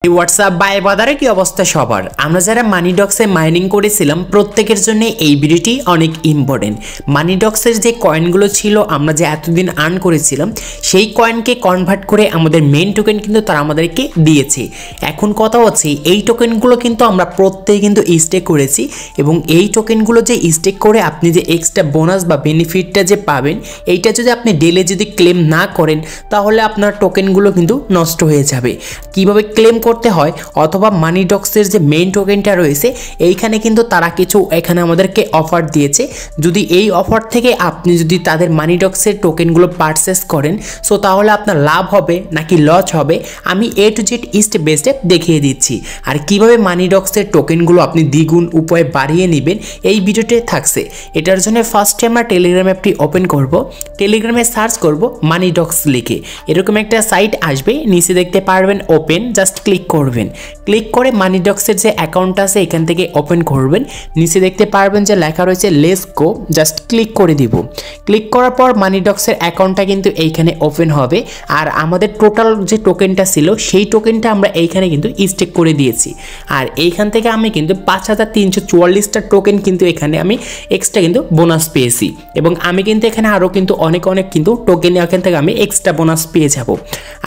WhatsApp by বাজারে কি অবস্থা সবার? আমরা যারা মানিডক্সে মাইনিং করেছিলাম প্রত্যেকের জন্য এই ভিডিওটি অনেক ইম্পর্টেন্ট। মানিডক্সের যে কয়েনগুলো ছিল আমরা যে এতদিন আর্ন করেছিলাম সেই কয়েনকে কনভার্ট করে আমাদের মেইন টোকেন কিন্তু তারা আমাদেরকে দিয়েছে। এখন কথা হচ্ছে এই টোকেনগুলো কিন্তু আমরা প্রত্যেকে কিন্তু স্টেক করেছি এবং এই টোকেনগুলো যে স্টেক করে আপনি যে এক্সট্রা বোনাস বা বেনিফিটটা যে পাবেন এইটা যদি আপনি ডেলে যদি ক্লেম না করেন তাহলে আপনার টোকেনগুলো কিন্তু নষ্ট হয়ে যাবে। কিভাবে ক্লেম করতে হয় অথবা মানিডক্সের যে মেইন টোকেনটা রয়েছে এইখানে কিন্তু তারা কিছু এখানে আমাদেরকে অফার দিয়েছে। যদি এই অফার থেকে আপনি যদি তাদের মানিডক্সের টোকেনগুলো পারচেস করেন সো তাহলে আপনার লাভ হবে নাকি লস হবে আমি A to Z step by step দেখিয়ে দিচ্ছি। আর কিভাবে মানিডক্সের টোকেনগুলো আপনি দ্বিগুণ উপায়ে বাড়িয়ে নেবেন এই ভিডিওতে থাকছে। এটার জন্য ফার্স্টে আমরা টেলিগ্রাম অ্যাপটি ওপেন করব। টেলিগ্রামে সার্চ করব মানিডক্স লিখে এরকম একটা সাইট আসবে, নিচে দেখতে পারবেন ওপেন, জাস্ট ক্লিক করবেন। ক্লিক করে মানিডক্সের যে অ্যাকাউন্ট আছে এখান থেকে ওপেন করবেন। নিচে দেখতে পারবেন যে লেখা রয়েছে লেটস গো, জাস্ট ক্লিক করে দিব। ক্লিক করার পর মানিডক্সের অ্যাকাউন্টটা কিন্তু এইখানে ওপেন হবে। আর আমাদের টোটাল যে টোকেনটা ছিল সেই টোকেনটা আমরা এইখানে কিন্তু স্টেক করে দিয়েছি। আর এইখান থেকে আমি কিন্তু 5344টা টোকেন কিন্তু এখানে আমি এক্সট্রা কিন্তু বোনাস পেয়েছি এবং আমি কিন্তু এখানে আরও কিন্তু অনেক কিন্তু টোকেন এখান থেকে আমি এক্সট্রা বোনাস পেয়ে যাব।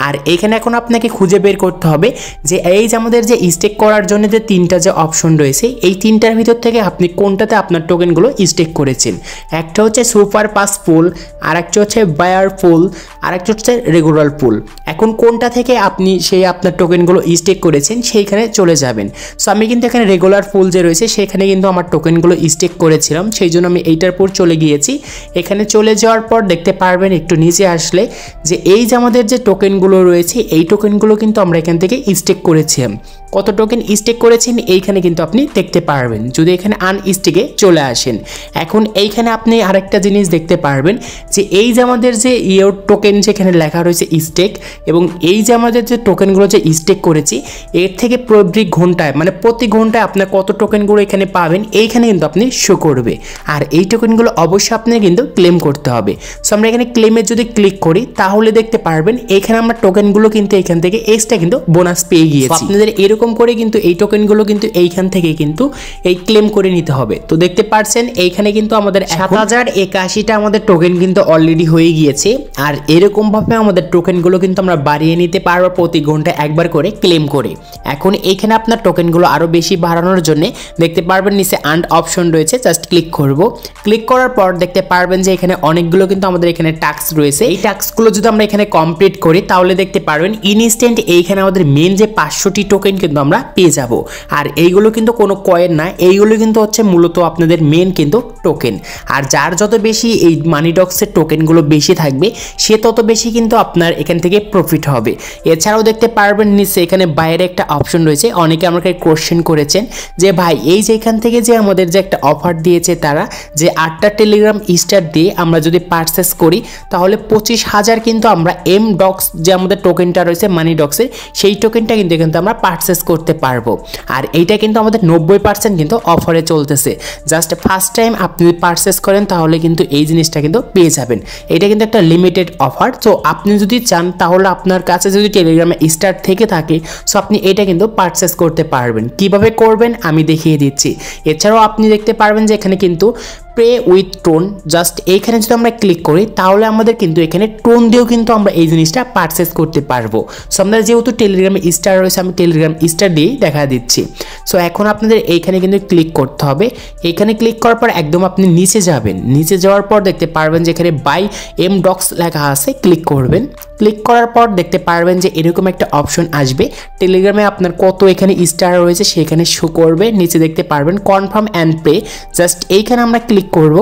আর এইখানে এখন আপনাকে খুঁজে বের করতে হবে যে এই যে আমাদের যে স্টেক করার জন্য যে তিনটা যে অপশন রয়েছে এই তিনটার ভিতর থেকে আপনি কোনটাতে আপনার টোকেনগুলো স্টেক করেছেন। একটা হচ্ছে সুপার পাস পুল, আর একটা হচ্ছে বায়ার পুল, আর একটা হচ্ছে রেগুলার পুল। এখন কোনটা থেকে আপনি সেই আপনার টোকেনগুলো স্টেক করেছেন সেইখানে চলে যাবেন। সো আমি কিন্তু এখানে রেগুলার পুল যে রয়েছে সেখানে কিন্তু আমার টোকেনগুলো স্টেক করেছিলাম, সেই জন্য আমি এইটার পর চলে গিয়েছি। এখানে চলে যাওয়ার পর দেখতে পারবেন একটু নিচে আসলে যে এই যে আমাদের যে টোকেনগুলো রয়েছে এই টোকেনগুলো কিন্তু আমরা এখান থেকে স্টেক করেছিলাম। কত টোকেন স্টেক করেছেন এইখানে কিন্তু আপনি দেখতে পারবেন যদি এখানে আনস্টেকে চলে আসেন। এখন এইখানে আপনি আরেকটা জিনিস দেখতে পারবেন যে এই যে আমাদের যে ইয়োর টোকেন যেখানে লেখা রয়েছে স্টেক এবং এই যে আমাদের যে টোকেনগুলো যে স্টেক করেছি এর থেকে প্রতি ঘন্টায় মানে প্রতি ঘন্টায় আপনার কত টোকেনগুলো এখানে পাবেন এইখানে কিন্তু আপনি শো করবে। আর এই টোকেনগুলো অবশ্যই আপনি কিন্তু ক্লেম করতে হবে। সো আমরা এখানে ক্লেমে যদি ক্লিক করি তাহলে দেখতে পারবেন এখানে আমরা টোকেনগুলো কিন্তু এখান থেকে এক্সট্রা কিন্তু বোনাস পেয়ে গিয়েছি। আপনাদের এরকম করে কিন্তু এই টোকেনগুলো কিন্তু এইখান থেকে কিন্তু এই ক্লেম করে নিতে হবে। তো দেখতে পাচ্ছেন এইখানে কিন্তু আমাদের 7081টা আমাদের টোকেন কিন্তু অলরেডি হয়ে গিয়েছে। আর এরকম ভাবে আমাদের টোকেনগুলো কিন্তু আমরা বাড়িয়ে নিতে পারবো প্রতি ঘন্টায় একবার করে ক্লেম করে। এখন এইখানে আপনার টোকেনগুলো আরো বেশি বাড়ানোর জন্য দেখতে পারবেন নিচে আর্ন অপশন রয়েছে, জাস্ট ক্লিক করব। ক্লিক করার পর দেখতে পারবেন যে এখানে অনেকগুলো কিন্তু আমাদের এখানে টাস্ক রয়েছে। এই টাস্কগুলো যদি আমরা এখানে কমপ্লিট করি তাহলে দেখতে পারবেন ইনস্ট্যান্ট এইখানে আমাদের মেন যে 500টি টোকেন কিন্তু আমরা পেয়ে যাব। আর এইগুলো কিন্তু কোনো কয়েন না, এইগুলো কিন্তু হচ্ছে মূলত আপনাদের মেন কিন্তু টোকেন। আর যার যত বেশি এই মানিডক্সের টোকেনগুলো বেশি থাকবে সে তত বেশি কিন্তু আপনার এখান থেকে প্রফিট হবে। এছাড়াও দেখতে পারবেন নিচে এখানে বাইরে একটা অপশন রয়েছে। অনেকে আমাকে কোশ্চেন করেছেন যে ভাই এই যে এখান থেকে যে আমাদের যে একটা অফার দিয়েছে তারা যে 8টা টেলিগ্রাম স্টার দিয়ে আমরা যদি পারচেস করি তাহলে 25,000 কিন্তু আমরা এমডক্স যে আমাদের টোকেনটা রয়েছে মানিডক্সের সেই টোকেনটা কিন্তু এখান থেকে আমরা পারচেস করতে পারবো। আর এইটা কিন্তু আমাদের 90% কিন্তু অফারে চলতেছে। জাস্ট ফার্স্ট টাইম আপনি যদি পারচেস করেন তাহলে কিন্তু এই জিনিসটা কিন্তু পেয়ে যাবেন। এটা কিন্তু একটা লিমিটেড অফার। তো আপনি যদি চান তাহলে আপনার কাছে যদি টেলিগ্রামে স্টার থেকে থাকে সো আপনি এটা কিন্তু পারচেস করতে পারবেন। কিভাবে করবেন আমি দেখিয়ে দিচ্ছি। এছাড়াও আপনি দেখতে পারবেন যে এখানে কিন্তু পে উইথ টোন, জাস্ট এইখানে যদি আমরা ক্লিক করি তাহলে আমাদের কিন্তু এখানে টোন দিয়েও কিন্তু আমরা এই জিনিসটা পারচেস করতে পারবো। সো আমরা যেহেতু টেলিগ্রামে স্টার রয়েছে আমি টেলিগ্রাম স্টার দিয়েই দেখা দিচ্ছি। সো এখন আপনাদের এইখানে কিন্তু ক্লিক করতে হবে। এইখানে ক্লিক করার পর একদম আপনি নিচে যাবেন। নিচে যাওয়ার পর দেখতে পারবেন যে এখানে বাই এমডক্স লেখা আছে, ক্লিক করবেন। ক্লিক করার পর দেখতে পারবেন যে এরকম একটা অপশন আসবে। টেলিগ্রামে আপনার কত এখানে স্টার রয়েছে সেখানে শো করবে। নিচে দেখতে পারবেন কনফার্ম অ্যান্ড পে, জাস্ট এইখানে আমরা ক্লিক করব।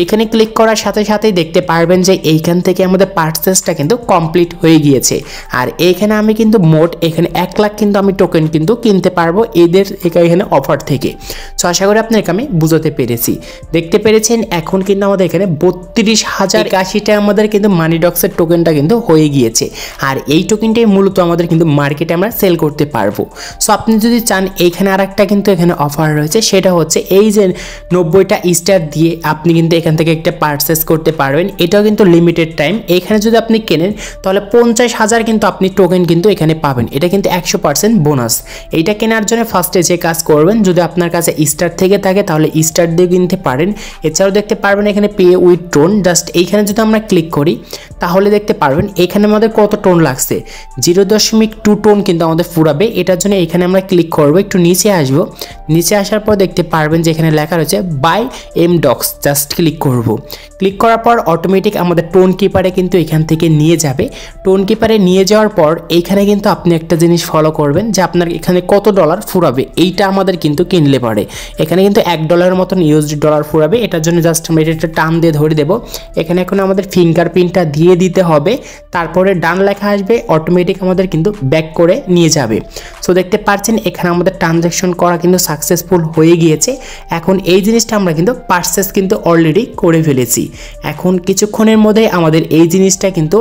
এইখানে ক্লিক করার সাথে সাথেই দেখতে পারবেন যে এইখান থেকে আমাদের পারচেসটা কিন্তু কমপ্লিট হয়ে গিয়েছে। আর এইখানে আমি কিন্তু মোট এখানে 1 লাখ কিন্তু আমি টোকেন কিন্তু কিনতে পারবো এদের এখানে অফার থেকে। সো আশা করি আপনাকে আমি বুঝাতে পেরেছি। দেখতে পেরেছেন এখন কিন্তু আমাদের এখানে 32,081টা আমাদের কিন্তু মানিডক্সের টোকেনটা কিন্তু হয়ে গিয়েছে। আর এই টোকেনটাই মূলত আমাদের কিন্তু মার্কেটে আমরা সেল করতে পারবো। সো আপনি যদি চান এইখানে আরেকটা কিন্তু এখানে অফার রয়েছে, সেটা হচ্ছে এই যে 90টা স্টার দিয়ে আপনি কিন্তু এখান থেকে একটা পারচেস করতে পারবেন। এটাও কিন্তু লিমিটেড টাইম। এখানে যদি আপনি কেনেন তাহলে 50,000 কিন্তু আপনি টোকেন কিন্তু এখানে পাবেন। এটা কিন্তু 100% বোনাস। এইটা কেনার জন্য ফার্স্টে যে কাজ করবেন, যদি আপনার কাছে স্টার থেকে থাকে তাহলে স্টার দিয়ে কিনতে পারেন। এছাড়াও দেখতে পারবেন এখানে পে উইথ টোন, জাস্ট এইখানে যদি আমরা ক্লিক করি তাহলে দেখতে পারবেন এখানে আমাদের কত টোন লাগছে, 0.2 টোন কিন্তু আমাদের ফুরাবে। এটার জন্য এখানে আমরা ক্লিক করব, একটু নিচে আসবো। নিচে আসার পর দেখতে পারবেন যে এখানে লেখা রয়েছে বাই এমডক্স, জাস্ট ক্লিক করব। ক্লিক করার পর অটোমেটিক আমাদের টোন কিপারে কিন্তু এখান থেকে নিয়ে যাবে। টোন কিপারে নিয়ে যাওয়ার পর এইখানে কিন্তু আপনি একটা জিনিস ফলো করবেন যে আপনার এখানে কত ডলার ফুরাবে, এইটা আমাদের কিন্তু কিনলে পারে। এখানে কিন্তু $1 মতন ইউএসডি ডলার ফুরাবে। এটার জন্য জাস্ট আমরা এটা টান দিয়ে ধরে দেবো। এখানে এখন আমাদের ফিঙ্গারপ্রিন্টটা দিয়ে দিতে হবে, তারপরে ডান লেখা আসবে, অটোমেটিক আমাদের কিন্তু ব্যাক করে নিয়ে যাবে। সো দেখতে পাচ্ছেন এখানে আমাদের ট্রানজ্যাকশন করা কিন্তু সাকসেসফুল হয়ে গিয়েছে। এখন এই জিনিসটা আমরা কিন্তু পারচেস কিন্তু অলরেডি করে ফেলেছি। এখন কিছুক্ষণের মধ্যে আমাদের এই জিনিসটা কিন্তু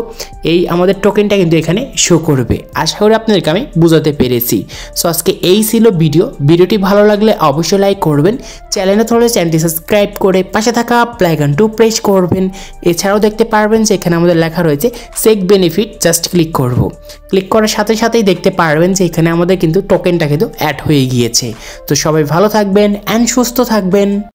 এই আমাদের টোকেনটা কিন্তু এখানে শো করবে। আশা করি আপনাদেরকে আমি বোঝাতে পেরেছি। সো আজকে এই ছিল ভিডিওটি ভালো লাগলে অবশ্যই লাইক করবেন, চ্যানেলে তাহলে চ্যানেলটি সাবস্ক্রাইব করে পাশে থাকা প্লাইকনটি প্রেস করবেন। এছাড়াও দেখতে পারবেন যে এখানে আমাদের লেখা রয়েছে চেক বেনিফিট, জাস্ট ক্লিক করব। ক্লিক করার সাথে সাথেই দেখতে পারবেন যে এখানে আমাদের কিন্তু টোকেনটা কিন্তু অ্যাড হয়ে গিয়েছে। তো সবাই ভালো থাকবেন অ্যান্ড সুস্থ থাকবেন।